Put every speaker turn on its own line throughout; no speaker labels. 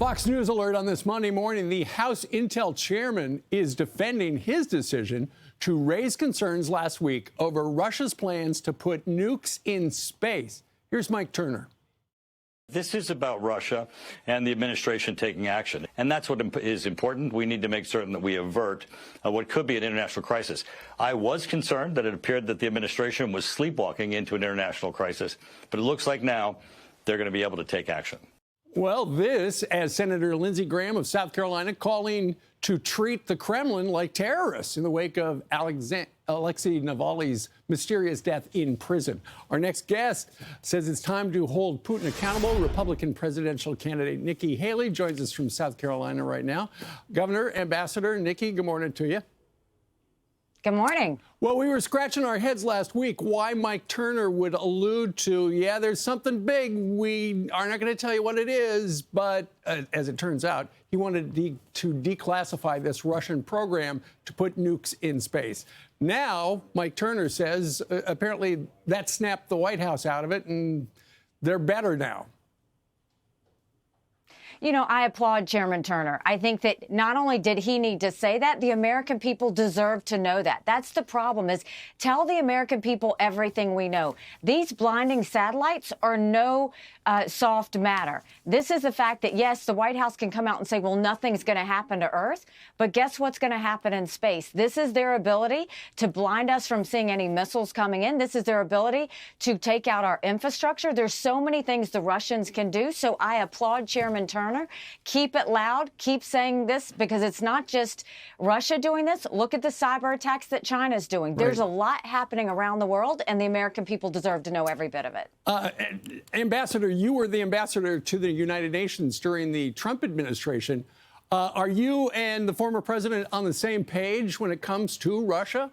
Fox News alert on this Monday morning. The House Intel chairman is defending his decision to raise concerns last week over Russia's plans to put nukes in space. Here's Mike Turner.
This is about Russia and the administration taking action. And that's what is important. We need to make certain that we avert what could be an international crisis. I was concerned that it appeared that the administration was sleepwalking into an international crisis, but it looks like now they're going to be able to take action.
Well, this as Senator Lindsey Graham of South Carolina calling to treat the Kremlin like terrorists in the wake of Alexei Navalny's mysterious death in prison. Our next guest says it's time to hold Putin accountable. Republican presidential candidate Nikki Haley joins us from South Carolina right now. Governor, Ambassador Nikki, good morning to you.
Good morning.
Well, we were scratching our heads last week why Mike Turner would allude to, yeah, there's something big. We are not going to tell you what it is. But as it turns out, he wanted to declassify this Russian program to put nukes in space. Now, Mike Turner says apparently that snapped the White House out of it and they're better now.
You know, I applaud Chairman Turner. I think that not only did he need to say that, the American people deserve to know that. That's the problem, is tell the American people everything we know. These blinding satellites are no soft matter. This is the fact that, yes, the White House can come out and say, well, nothing's going to happen to Earth. But guess what's going to happen in space? This is their ability to blind us from seeing any missiles coming in. This is their ability to take out our infrastructure. There's so many things the Russians can do. So I applaud Chairman Turner. Keep it loud. Keep saying this, because it's not just Russia doing this. Look at the cyber attacks that China's doing. There's a lot happening around the world, and the American people deserve to know every bit of it.
Ambassador, you were the ambassador to the United Nations during the Trump administration. Are you and the former president on the same page when it comes to Russia?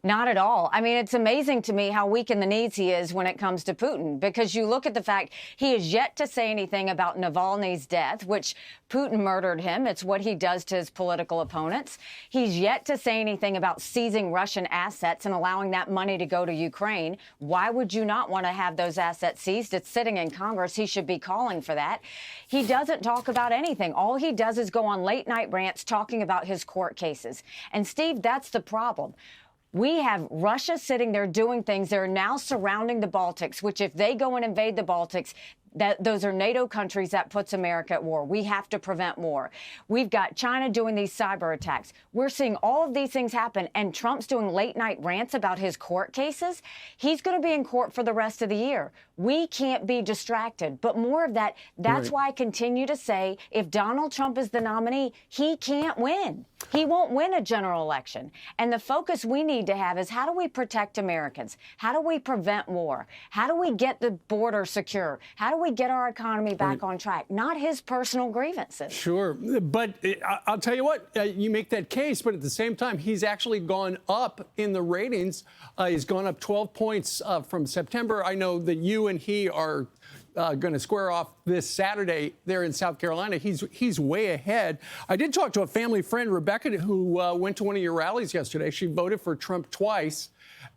Not at all. I mean, it's amazing to me how weak in the knees he is when it comes to Putin, because you look at the fact he has yet to say anything about Navalny's death, which Putin murdered him. It's what he does to his political opponents. He's yet to say anything about seizing Russian assets and allowing that money to go to Ukraine. Why would you not want to have those assets seized? It's sitting in Congress. He should be calling for that. He doesn't talk about anything. All he does is go on late night rants talking about his court cases. And Steve, that's the problem. We have Russia sitting there doing things. They're now surrounding the Baltics, which if they go and invade the Baltics, those are NATO countries. That puts America at war. We have to prevent war. We've got China doing these cyber attacks. We're seeing all of these things happen, and Trump's doing late night rants about his court cases. He's going to be in court for the rest of the year. We can't be distracted. But more of that, that's why I continue to say if Donald Trump is the nominee, he can't win. He won't win a general election. And the focus we need to have is, how do we protect Americans? How do we prevent war? How do we get the border secure? How do we get our economy back on track? Not his personal grievances.
Sure. But I'll tell you what, you make that case, but at the same time, he's actually gone up in the ratings. He's gone up 12 points from September. I know that you and he are going to square off this Saturday there in South Carolina. He's way ahead. I did talk to a family friend, Rebecca, who went to one of your rallies yesterday. She voted for Trump twice.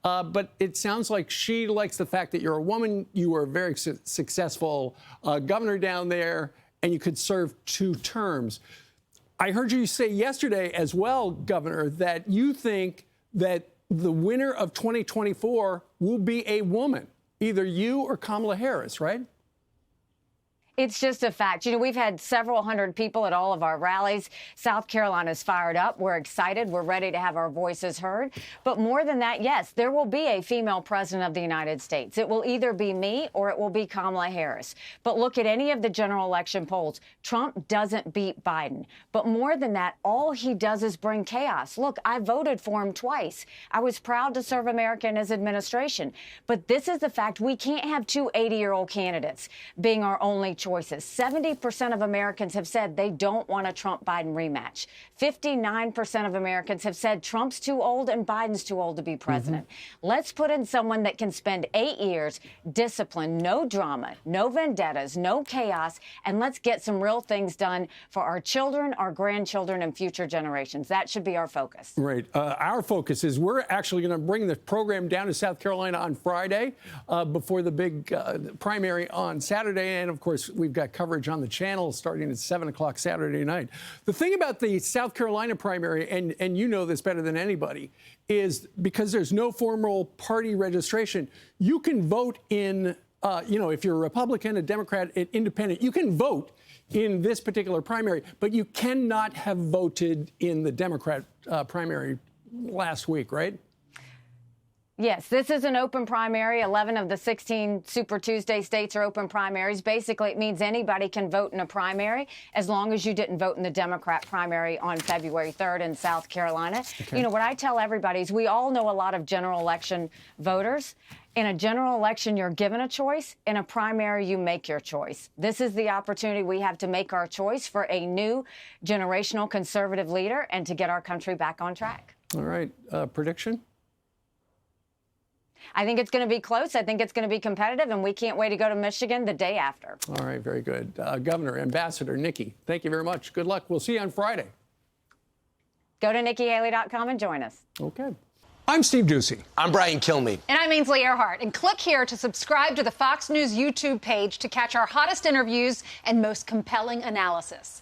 But it sounds like she likes the fact that you're a woman, you were a very successful governor down there, and you could serve 2 terms. I heard you say yesterday as well, Governor, that you think that the winner of 2024 will be a woman, either you or Kamala Harris, right?
It's just a fact. You know, we've had several hundred people at all of our rallies. South Carolina's fired up. We're excited. We're ready to have our voices heard. But more than that, yes, there will be a female president of the United States. It will either be me or it will be Kamala Harris. But look at any of the general election polls. Trump doesn't beat Biden. But more than that, all he does is bring chaos. Look, I voted for him twice. I was proud to serve America in his administration. But this is the fact. We can't have 2 80-year-old candidates being our only choices. 70% of Americans have said they don't want a Trump-Biden rematch. 59% of Americans have said Trump's too old and Biden's too old to be president. Let's put in someone that can spend 8 years, disciplined, no drama, no vendettas, no chaos, and let's get some real things done for our children, our grandchildren, and future generations. That should be our focus.
Right. Our focus is we're actually going to bring the program down to South Carolina on Friday before the big primary on Saturday. And, of course, we've got coverage on the channel starting at 7 o'clock Saturday night. The thing about the South Carolina primary, and you know this better than anybody, is because there's no formal party registration, you can vote in, if you're a Republican, a Democrat, an independent, you can vote in this particular primary, but you cannot have voted in the Democrat primary last week, right?
Yes, this is an open primary. 11 of the 16 Super Tuesday states are open primaries. Basically, it means anybody can vote in a primary as long as you didn't vote in the Democrat primary on February 3rd in South Carolina. Okay. You know, what I tell everybody is we all know a lot of general election voters. In a general election, you're given a choice. In a primary, you make your choice. This is the opportunity we have to make our choice for a new generational conservative leader and to get our country back on track.
All right. Prediction?
I think it's going to be close. I think it's going to be competitive, and we can't wait to go to Michigan the day after.
All right, very good. Governor, Ambassador Nikki, thank you very much. Good luck. We'll see you on Friday.
Go to NikkiHaley.com and join us.
Okay. I'm Steve Doocy.
I'm Brian Kilmeade.
And I'm Ainsley Earhart. And click here to subscribe to the Fox News YouTube page to catch our hottest interviews and most compelling analysis.